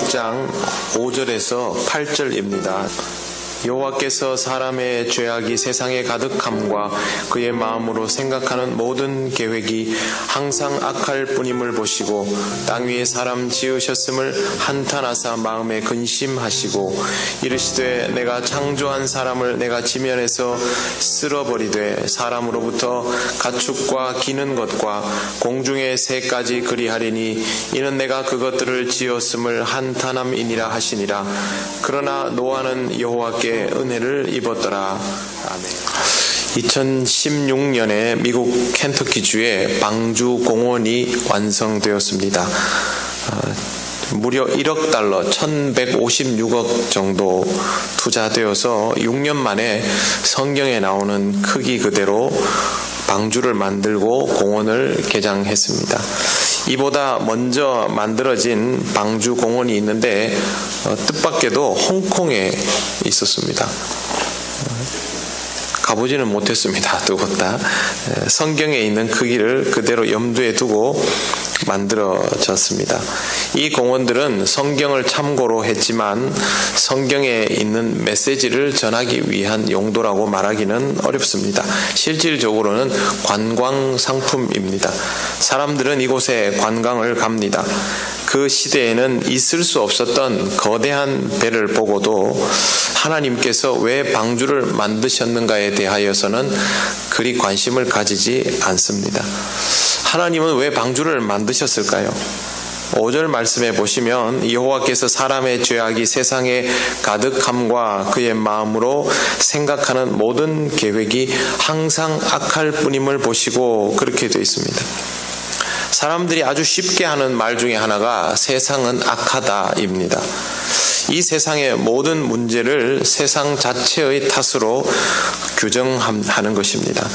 1장 5절에서 8절입니다. 여호와께서 사람의 죄악이 세상에 가득함과 그의 마음으로 생각하는 모든 계획이 항상 악할 뿐임을 보시고 땅 위에 사람 지으셨음을 한탄하사 마음에 근심하시고 이르시되 내가 창조한 사람을 내가 지면에서 쓸어버리되 사람으로부터 가축과 기는 것과 공중의 새까지 그리하리니 이는 내가 그것들을 지었음을 한탄함이니라 하시니라. 그러나 노아는 여호와께 은혜를 입었더라. 아멘. 2016년에 미국 켄터키주에 방주 공원이 완성되었습니다. 무려 1억 달러, 1156억 정도 투자되어서 6년 만에 성경에 나오는 크기 그대로 방주를 만들고 공원을 개장했습니다. 이보다 먼저 만들어진 방주 공원이 있는데 뜻밖에도 홍콩에 있었습니다. 가보지는 못했습니다. 두 곳 다. 성경에 있는 크기를 그대로 염두에 두고 만들어졌습니다. 이 공원들은 성경을 참고로 했지만 성경에 있는 메시지를 전하기 위한 용도라고 말하기는 어렵습니다. 실질적으로는 관광 상품입니다. 사람들은 이곳에 관광을 갑니다. 그 시대에는 있을 수 없었던 거대한 배를 보고도 하나님께서 왜 방주를 만드셨는가에 대하여서는 그리 관심을 가지지 않습니다. 하나님은 왜 방주를 만드셨을까요? 5절 말씀에 보시면 여호와께서 사람의 죄악이 세상에 가득함과 그의 마음으로 생각하는 모든 계획이 항상 악할 뿐임을 보시고 그렇게 되어 있습니다. 사람들이 아주 쉽게 하는 말 중에 하나가 세상은 악하다입니다. 이 세상의 모든 문제를 세상 자체의 탓으로 규정하는 것입니다.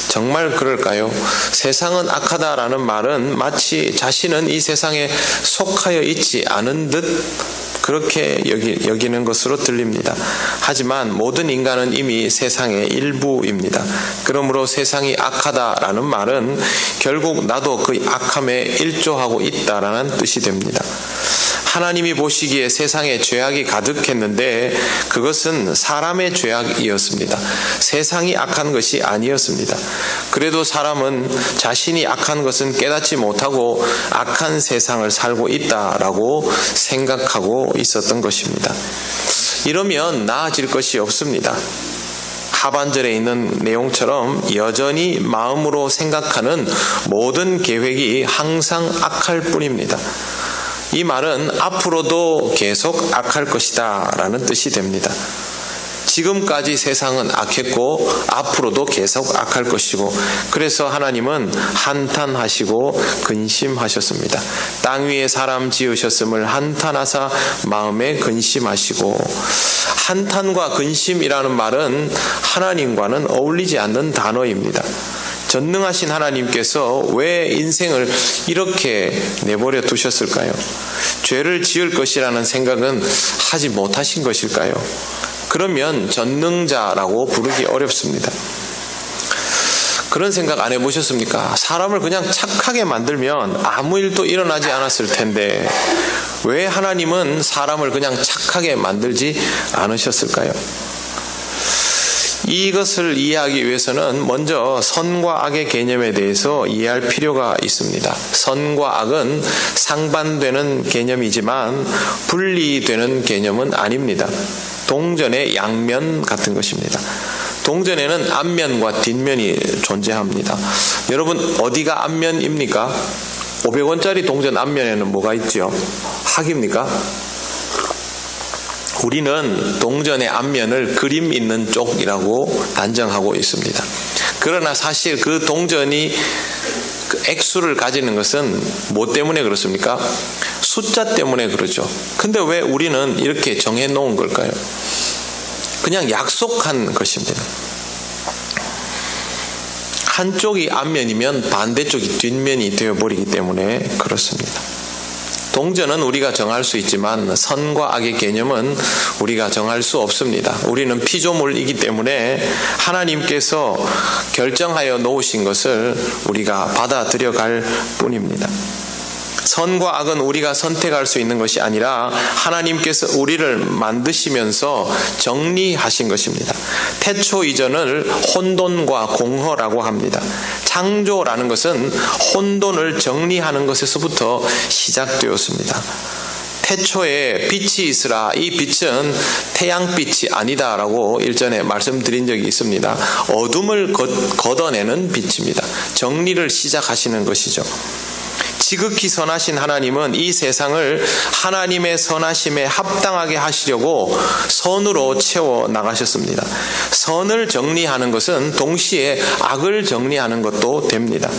정말 그럴까요? 세상은 악하다라는 말은 마치 자신은 이 세상에 속하여 있지 않은 듯 그렇게 여기는 것으로 들립니다. 하지만 모든 인간은 이미 세상의 일부입니다. 그러므로 세상이 악하다라는 말은 결국 나도 그 악함에 일조하고 있다라는 뜻이 됩니다. 하나님이 보시기에 세상에 죄악이 가득했는데 그것은 사람의 죄악이었습니다. 세상이 악한 것이 아니었습니다. 그래도 사람은 자신이 악한 것은 깨닫지 못하고 악한 세상을 살고 있다라고 생각하고 있었던 것입니다. 이러면 나아질 것이 없습니다. 하반절에 있는 내용처럼 여전히 마음으로 생각하는 모든 계획이 항상 악할 뿐입니다. 이 말은 앞으로도 계속 악할 것이다 라는 뜻이 됩니다. 지금까지 세상은 악했고 앞으로도 계속 악할 것이고 그래서 하나님은 한탄하시고 근심하셨습니다. 땅 위에 사람 지으셨음을 한탄하사 마음에 근심하시고 한탄과 근심이라는 말은 하나님과는 어울리지 않는 단어입니다. 전능하신 하나님께서 왜 인생을 이렇게 내버려 두셨을까요? 죄를 지을 것이라는 생각은 하지 못하신 것일까요? 그러면 전능자라고 부르기 어렵습니다. 그런 생각 안 해보셨습니까? 사람을 그냥 착하게 만들면 아무 일도 일어나지 않았을 텐데 왜 하나님은 사람을 그냥 착하게 만들지 않으셨을까요? 이것을 이해하기 위해서는 먼저 선과 악의 개념에 대해서 이해할 필요가 있습니다. 선과 악은 상반되는 개념이지만 분리되는 개념은 아닙니다. 동전의 양면 같은 것입니다. 동전에는 앞면과 뒷면이 존재합니다. 여러분 어디가 앞면입니까? 500원짜리 동전 앞면에는 뭐가 있죠? 학입니까? 우리는 동전의 앞면을 그림 있는 쪽이라고 단정하고 있습니다. 그러나 사실 그 동전이 그 액수를 가지는 것은 뭐 때문에 그렇습니까? 숫자 때문에 그러죠. 근데 왜 우리는 이렇게 정해 놓은 걸까요? 그냥 약속한 것입니다. 한쪽이 앞면이면 반대쪽이 뒷면이 되어버리기 때문에 그렇습니다. 동전은 우리가 정할 수 있지만 선과 악의 개념은 우리가 정할 수 없습니다. 우리는 피조물이기 때문에 하나님께서 결정하여 놓으신 것을 우리가 받아들여 갈 뿐입니다. 선과 악은 우리가 선택할 수 있는 것이 아니라 하나님께서 우리를 만드시면서 정리하신 것입니다. 태초 이전을 혼돈과 공허라고 합니다. 창조라는 것은 혼돈을 정리하는 것에서부터 시작되었습니다. 태초에 빛이 있으라. 이 빛은 태양빛이 아니다라고 일전에 말씀드린 적이 있습니다. 어둠을 걷어내는 빛입니다. 정리를 시작하시는 것이죠. 지극히 선하신 하나님은 이 세상을 하나님의 선하심에 합당하게 하시려고 선으로 채워 나가셨습니다. 선을 정리하는 것은 동시에 악을 정리하는 것도 됩니다.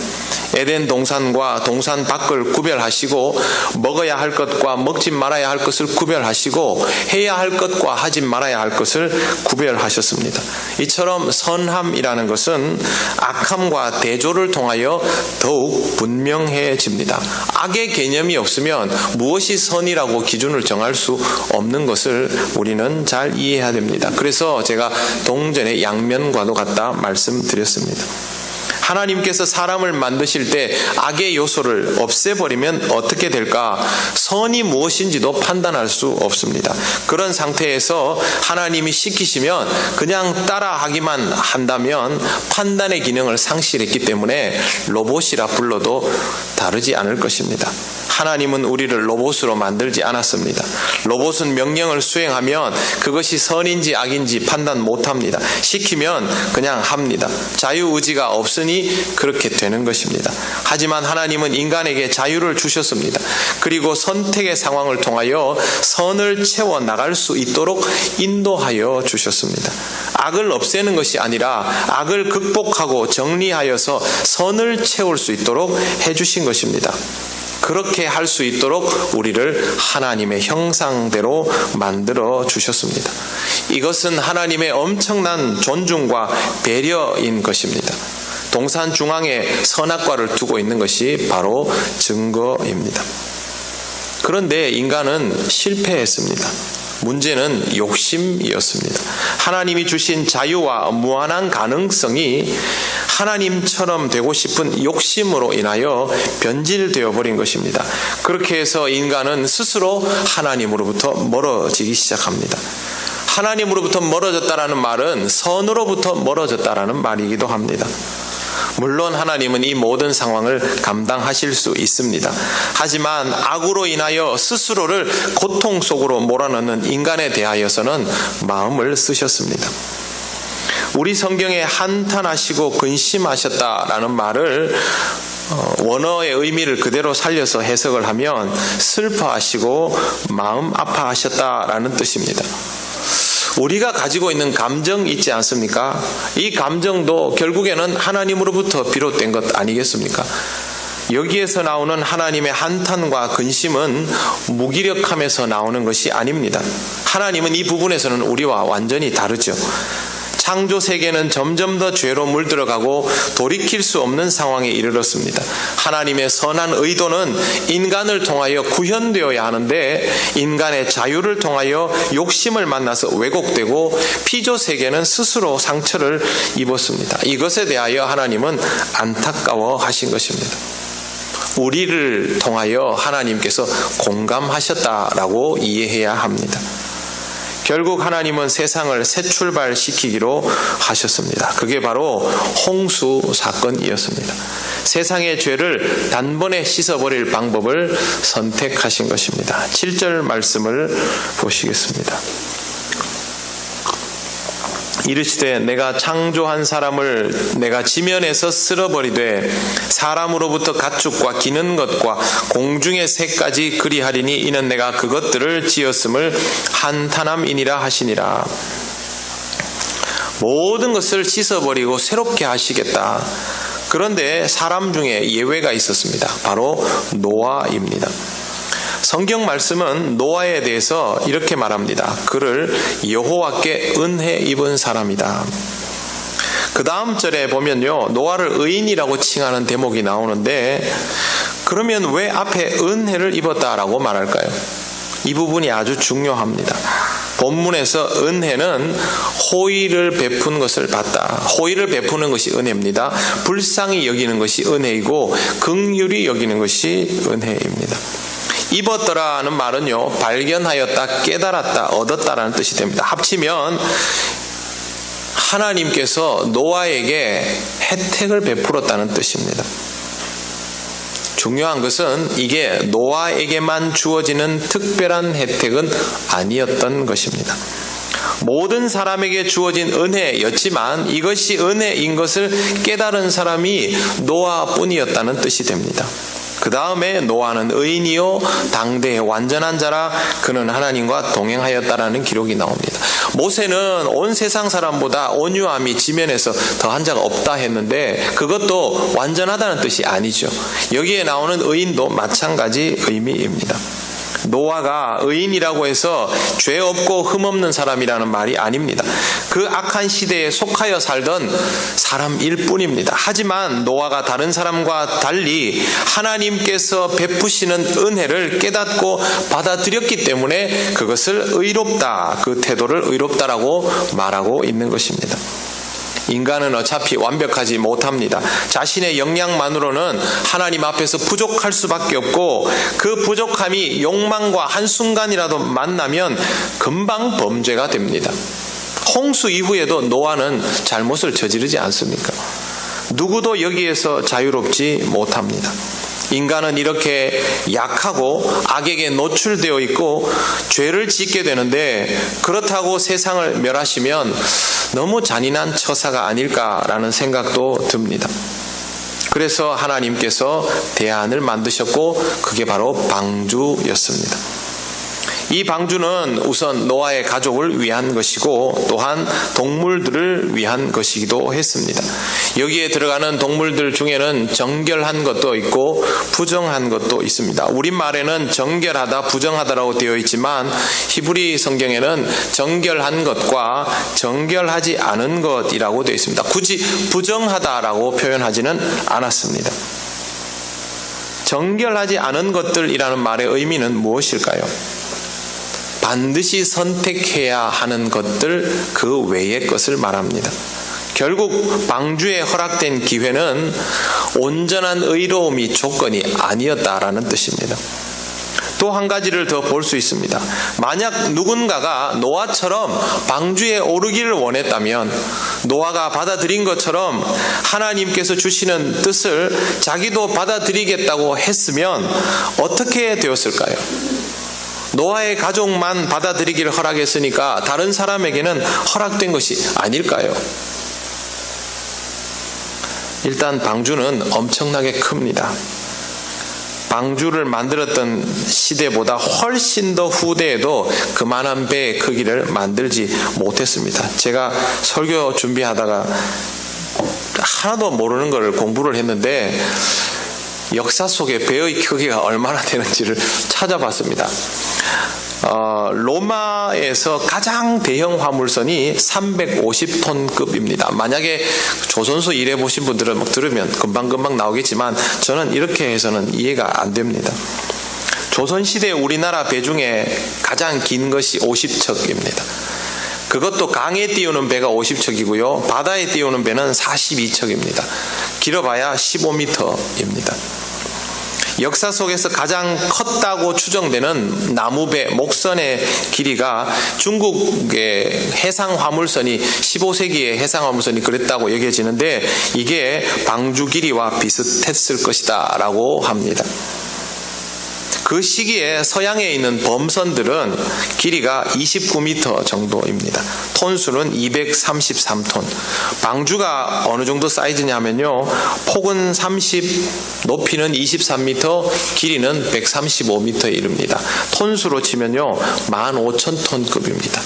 에덴 동산과 동산 밖을 구별하시고 먹어야 할 것과 먹지 말아야 할 것을 구별하시고 해야 할 것과 하지 말아야 할 것을 구별하셨습니다. 이처럼 선함이라는 것은 악함과 대조를 통하여 더욱 분명해집니다. 악의 개념이 없으면 무엇이 선이라고 기준을 정할 수 없는 것을 우리는 잘 이해해야 됩니다. 그래서 제가 동전의 양면과도 같다 말씀드렸습니다. 하나님께서 사람을 만드실 때 악의 요소를 없애버리면 어떻게 될까? 선이 무엇인지도 판단할 수 없습니다. 그런 상태에서 하나님이 시키시면 그냥 따라하기만 한다면 판단의 기능을 상실했기 때문에 로봇이라 불러도 다르지 않을 것입니다. 하나님은 우리를 로봇으로 만들지 않았습니다. 로봇은 명령을 수행하면 그것이 선인지 악인지 판단 못합니다. 시키면 그냥 합니다. 자유의지가 없으니 그렇게 되는 것입니다. 하지만 하나님은 인간에게 자유를 주셨습니다. 그리고 선택의 상황을 통하여 선을 채워 나갈 수 있도록 인도하여 주셨습니다. 악을 없애는 것이 아니라 악을 극복하고 정리하여서 선을 채울 수 있도록 해주신 것입니다. 그렇게 할 수 있도록 우리를 하나님의 형상대로 만들어 주셨습니다. 이것은 하나님의 엄청난 존중과 배려인 것입니다. 동산 중앙에 선악과를 두고 있는 것이 바로 증거입니다. 그런데 인간은 실패했습니다. 문제는 욕심이었습니다. 하나님이 주신 자유와 무한한 가능성이 하나님처럼 되고 싶은 욕심으로 인하여 변질되어 버린 것입니다. 그렇게 해서 인간은 스스로 하나님으로부터 멀어지기 시작합니다. 하나님으로부터 멀어졌다라는 말은 선으로부터 멀어졌다라는 말이기도 합니다. 물론 하나님은 이 모든 상황을 감당하실 수 있습니다. 하지만 악으로 인하여 스스로를 고통 속으로 몰아넣는 인간에 대하여서는 마음을 쓰셨습니다. 우리 성경에 한탄하시고 근심하셨다라는 말을 원어의 의미를 그대로 살려서 해석을 하면 슬퍼하시고 마음 아파하셨다라는 뜻입니다. 우리가 가지고 있는 감정 있지 않습니까? 이 감정도 결국에는 하나님으로부터 비롯된 것 아니겠습니까? 여기에서 나오는 하나님의 한탄과 근심은 무기력함에서 나오는 것이 아닙니다. 하나님은 이 부분에서는 우리와 완전히 다르죠. 창조 세계는 점점 더 죄로 물들어가고 돌이킬 수 없는 상황에 이르렀습니다. 하나님의 선한 의도는 인간을 통하여 구현되어야 하는데 인간의 자유를 통하여 욕심을 만나서 왜곡되고 피조 세계는 스스로 상처를 입었습니다. 이것에 대하여 하나님은 안타까워하신 것입니다. 우리를 통하여 하나님께서 공감하셨다라고 이해해야 합니다. 결국 하나님은 세상을 새 출발시키기로 하셨습니다. 그게 바로 홍수 사건이었습니다. 세상의 죄를 단번에 씻어버릴 방법을 선택하신 것입니다. 7절 말씀을 보시겠습니다. 이르시되 내가 창조한 사람을 내가 지면에서 쓸어버리되 사람으로부터 가축과 기는 것과 공중의 새까지 그리하리니 이는 내가 그것들을 지었음을 한탄함이니라 하시니라. 모든 것을 씻어버리고 새롭게 하시겠다. 그런데 사람 중에 예외가 있었습니다. 바로 노아입니다. 성경 말씀은 노아에 대해서 이렇게 말합니다. 그를 여호와께 은혜 입은 사람이다. 그 다음 절에 보면요, 노아를 의인이라고 칭하는 대목이 나오는데 그러면 왜 앞에 은혜를 입었다라고 말할까요? 이 부분이 아주 중요합니다. 본문에서 은혜는 호의를 베푼 것을 받다. 호의를 베푸는 것이 은혜입니다. 불쌍히 여기는 것이 은혜이고 긍휼히 여기는 것이 은혜입니다. 입었더라는 말은요, 발견하였다, 깨달았다, 얻었다라는 뜻이 됩니다. 합치면 하나님께서 노아에게 혜택을 베풀었다는 뜻입니다. 중요한 것은 이게 노아에게만 주어지는 특별한 혜택은 아니었던 것입니다. 모든 사람에게 주어진 은혜였지만 이것이 은혜인 것을 깨달은 사람이 노아뿐이었다는 뜻이 됩니다. 그 다음에 노아는 의인이요 당대의 완전한 자라 그는 하나님과 동행하였다라는 기록이 나옵니다. 모세는 온 세상 사람보다 온유함이 지면에서 더한 자가 없다 했는데 그것도 완전하다는 뜻이 아니죠. 여기에 나오는 의인도 마찬가지 의미입니다. 노아가 의인이라고 해서 죄 없고 흠 없는 사람이라는 말이 아닙니다. 그 악한 시대에 속하여 살던 사람일 뿐입니다. 하지만 노아가 다른 사람과 달리 하나님께서 베푸시는 은혜를 깨닫고 받아들였기 때문에 그것을 의롭다, 그 태도를 의롭다라고 말하고 있는 것입니다. 인간은 어차피 완벽하지 못합니다. 자신의 역량만으로는 하나님 앞에서 부족할 수밖에 없고 그 부족함이 욕망과 한순간이라도 만나면 금방 범죄가 됩니다. 홍수 이후에도 노아는 잘못을 저지르지 않습니까? 누구도 여기에서 자유롭지 못합니다. 인간은 이렇게 약하고 악에게 노출되어 있고 죄를 짓게 되는데 그렇다고 세상을 멸하시면 너무 잔인한 처사가 아닐까라는 생각도 듭니다. 그래서 하나님께서 대안을 만드셨고 그게 바로 방주였습니다. 이 방주는 우선 노아의 가족을 위한 것이고 또한 동물들을 위한 것이기도 했습니다. 여기에 들어가는 동물들 중에는 정결한 것도 있고 부정한 것도 있습니다. 우리말에는 정결하다, 부정하다라고 되어 있지만 히브리 성경에는 정결한 것과 정결하지 않은 것이라고 되어 있습니다. 굳이 부정하다라고 표현하지는 않았습니다. 정결하지 않은 것들이라는 말의 의미는 무엇일까요? 반드시 선택해야 하는 것들 그 외의 것을 말합니다. 결국 방주에 허락된 기회는 온전한 의로움이 조건이 아니었다라는 뜻입니다. 또 한 가지를 더 볼 수 있습니다. 만약 누군가가 노아처럼 방주에 오르기를 원했다면 노아가 받아들인 것처럼 하나님께서 주시는 뜻을 자기도 받아들이겠다고 했으면 어떻게 되었을까요? 노아의 가족만 받아들이기를 허락했으니까 다른 사람에게는 허락된 것이 아닐까요? 일단 방주는 엄청나게 큽니다. 방주를 만들었던 시대보다 훨씬 더 후대에도 그만한 배의 크기를 만들지 못했습니다. 제가 설교 준비하다가 하나도 모르는 걸 공부를 했는데 역사 속에 배의 크기가 얼마나 되는지를 찾아봤습니다. 로마에서 가장 대형 화물선이 350톤급입니다. 만약에 조선소 일해보신 분들은 들으면 금방금방 나오겠지만 저는 이렇게 해서는 이해가 안 됩니다. 조선시대 우리나라 배 중에 가장 긴 것이 50척입니다. 그것도 강에 띄우는 배가 50척이고요. 바다에 띄우는 배는 42척입니다. 길어봐야 15m입니다. 역사 속에서 가장 컸다고 추정되는 나무배 목선의 길이가 중국의 해상 화물선이 15세기의 해상 화물선이 그랬다고 여겨지는데 이게 방주 길이와 비슷했을 것이다 라고 합니다. 그 시기에 서양에 있는 범선들은 길이가 29m 정도입니다. 톤수는 233톤. 방주가 어느 정도 사이즈냐면요. 폭은 30, 높이는 23m, 길이는 135m에 이릅니다. 톤수로 치면요. 15,000톤급입니다.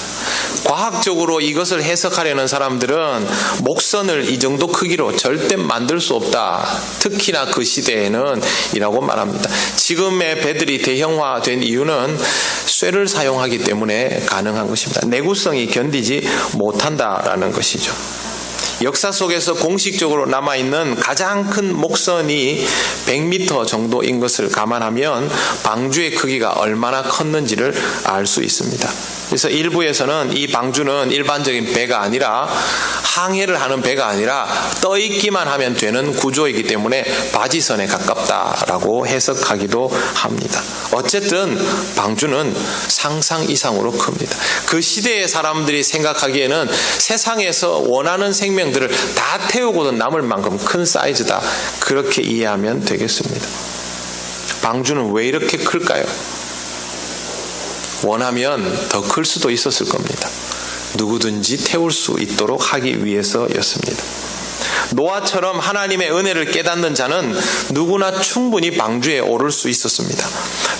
과학적으로 이것을 해석하려는 사람들은 목선을 이 정도 크기로 절대 만들 수 없다. 특히나 그 시대에는 이라고 말합니다. 지금의 배들이 대형화된 이유는 쇠를 사용하기 때문에 가능한 것입니다. 내구성이 견디지 못한다라는 것이죠. 역사 속에서 공식적으로 남아있는 가장 큰 목선이 100m 정도인 것을 감안하면 방주의 크기가 얼마나 컸는지를 알 수 있습니다. 그래서 일부에서는 이 방주는 일반적인 배가 아니라 항해를 하는 배가 아니라 떠있기만 하면 되는 구조이기 때문에 바지선에 가깝다라고 해석하기도 합니다. 어쨌든 방주는 상상 이상으로 큽니다. 그 시대의 사람들이 생각하기에는 세상에서 원하는 생명들을 다 태우고도 남을 만큼 큰 사이즈다. 그렇게 이해하면 되겠습니다. 방주는 왜 이렇게 클까요? 원하면 더 클 수도 있었을 겁니다. 누구든지 태울 수 있도록 하기 위해서였습니다. 노아처럼 하나님의 은혜를 깨닫는 자는 누구나 충분히 방주에 오를 수 있었습니다.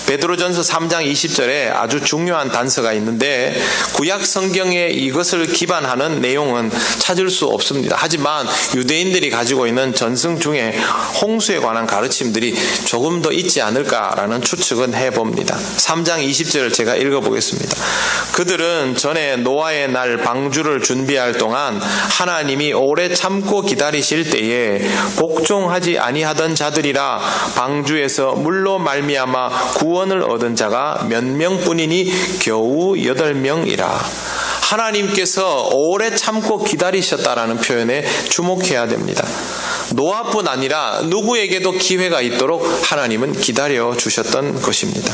베드로전서 3장 20절에 아주 중요한 단서가 있는데 구약 성경에 이것을 기반하는 내용은 찾을 수 없습니다. 하지만 유대인들이 가지고 있는 전승 중에 홍수에 관한 가르침들이 조금 더 있지 않을까라는 추측은 해봅니다. 3장 20절을 제가 읽어보겠습니다. 그들은 전에 노아의 날 방주를 준비할 동안 하나님이 오래 참고 기다리실 때에 복종하지 아니하던 자들이라 방주에서 물로 말미암아 구원을 얻은 자가 몇 명뿐이니 겨우 8명이라. 하나님께서 오래 참고 기다리셨다라는 표현에 주목해야 됩니다. 노아뿐 아니라 누구에게도 기회가 있도록 하나님은 기다려 주셨던 것입니다.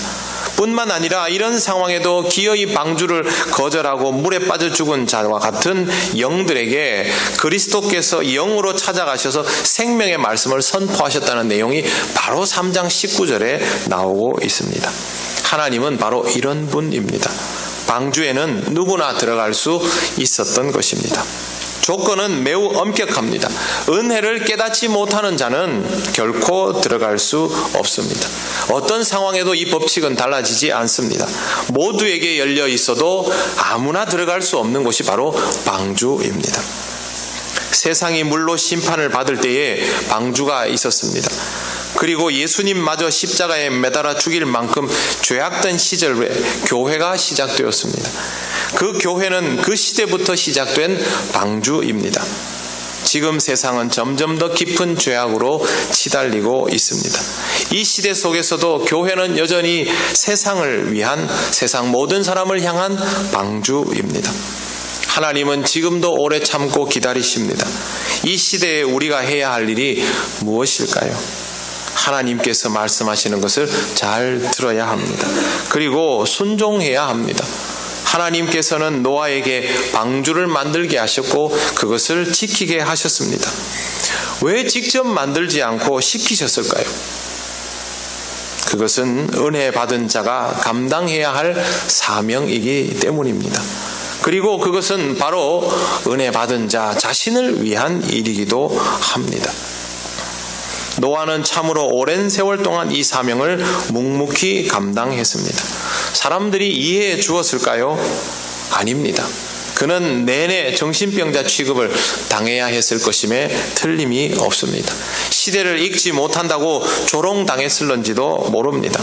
뿐만 아니라 이런 상황에도 기어이 방주를 거절하고 물에 빠져 죽은 자와 같은 영들에게 그리스도께서 영으로 찾아가셔서 생명의 말씀을 선포하셨다는 내용이 바로 3장 19절에 나오고 있습니다. 하나님은 바로 이런 분입니다. 방주에는 누구나 들어갈 수 있었던 것입니다. 조건은 매우 엄격합니다. 은혜를 깨닫지 못하는 자는 결코 들어갈 수 없습니다. 어떤 상황에도 이 법칙은 달라지지 않습니다. 모두에게 열려 있어도 아무나 들어갈 수 없는 곳이 바로 방주입니다. 세상이 물로 심판을 받을 때에 방주가 있었습니다. 그리고 예수님마저 십자가에 매달아 죽일 만큼 죄악된 시절에 교회가 시작되었습니다. 그 교회는 그 시대부터 시작된 방주입니다. 지금 세상은 점점 더 깊은 죄악으로 치달리고 있습니다. 이 시대 속에서도 교회는 여전히 세상을 위한, 세상 모든 사람을 향한 방주입니다. 하나님은 지금도 오래 참고 기다리십니다. 이 시대에 우리가 해야 할 일이 무엇일까요? 하나님께서 말씀하시는 것을 잘 들어야 합니다. 그리고 순종해야 합니다. 하나님께서는 노아에게 방주를 만들게 하셨고 그것을 지키게 하셨습니다. 왜 직접 만들지 않고 시키셨을까요? 그것은 은혜 받은 자가 감당해야 할 사명이기 때문입니다. 그리고 그것은 바로 은혜 받은 자 자신을 위한 일이기도 합니다. 노아는 참으로 오랜 세월 동안 이 사명을 묵묵히 감당했습니다. 사람들이 이해해 주었을까요? 아닙니다. 그는 내내 정신병자 취급을 당해야 했을 것임에 틀림이 없습니다. 시대를 읽지 못한다고 조롱당했을런지도 모릅니다.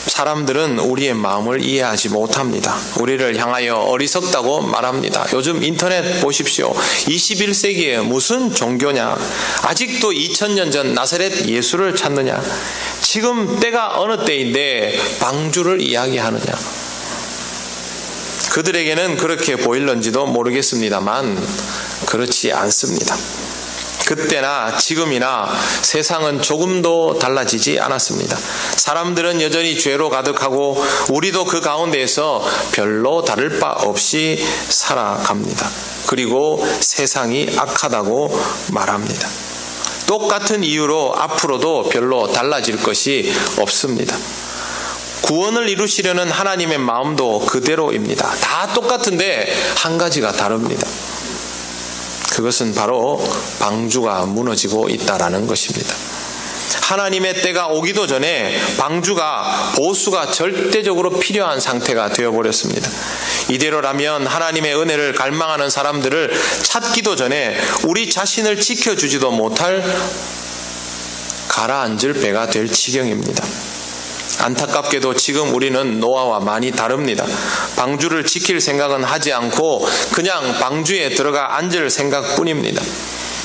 사람들은 우리의 마음을 이해하지 못합니다. 우리를 향하여 어리석다고 말합니다. 요즘 인터넷 보십시오. 21세기에 무슨 종교냐? 아직도 2000년 전 나사렛 예수를 찾느냐? 지금 때가 어느 때인데 방주를 이야기하느냐? 그들에게는 그렇게 보일런지도 모르겠습니다만 그렇지 않습니다. 그때나 지금이나 세상은 조금도 달라지지 않았습니다. 사람들은 여전히 죄로 가득하고 우리도 그 가운데에서 별로 다를 바 없이 살아갑니다. 그리고 세상이 악하다고 말합니다. 똑같은 이유로 앞으로도 별로 달라질 것이 없습니다. 구원을 이루시려는 하나님의 마음도 그대로입니다. 다 똑같은데 한 가지가 다릅니다. 그것은 바로 방주가 무너지고 있다라는 것입니다. 하나님의 때가 오기도 전에 방주가 보수가 절대적으로 필요한 상태가 되어버렸습니다. 이대로라면 하나님의 은혜를 갈망하는 사람들을 찾기도 전에 우리 자신을 지켜주지도 못할 가라앉을 배가 될 지경입니다. 안타깝게도 지금 우리는 노아와 많이 다릅니다. 방주를 지킬 생각은 하지 않고 그냥 방주에 들어가 앉을 생각뿐입니다.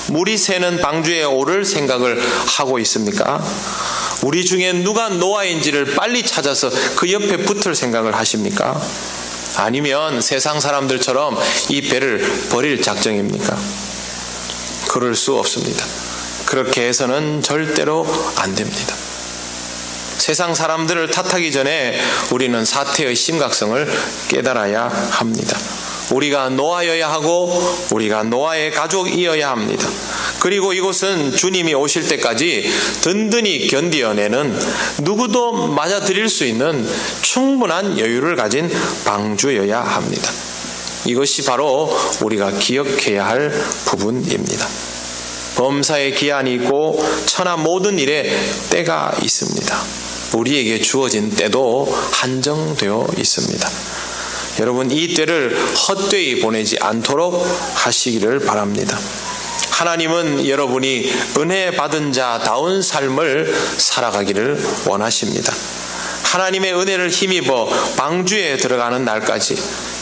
물이 새는 방주에 오를 생각을 하고 있습니까? 우리 중에 누가 노아인지를 빨리 찾아서 그 옆에 붙을 생각을 하십니까? 아니면 세상 사람들처럼 이 배를 버릴 작정입니까? 그럴 수 없습니다. 그렇게 해서는 절대로 안 됩니다. 세상 사람들을 탓하기 전에 우리는 사태의 심각성을 깨달아야 합니다. 우리가 노아여야 하고 우리가 노아의 가족이어야 합니다. 그리고 이곳은 주님이 오실 때까지 든든히 견디어내는 누구도 맞아들일 수 있는 충분한 여유를 가진 방주여야 합니다. 이것이 바로 우리가 기억해야 할 부분입니다. 범사에 기한이 있고 천하 모든 일에 때가 있습니다. 우리에게 주어진 때도 한정되어 있습니다. 여러분, 이 때를 헛되이 보내지 않도록 하시기를 바랍니다. 하나님은 여러분이 은혜 받은 자다운 삶을 살아가기를 원하십니다. 하나님의 은혜를 힘입어 방주에 들어가는 날까지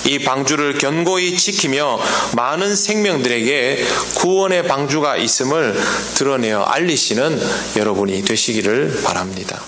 이 방주를 견고히 지키며 많은 생명들에게 구원의 방주가 있음을 드러내어 알리시는 여러분이 되시기를 바랍니다.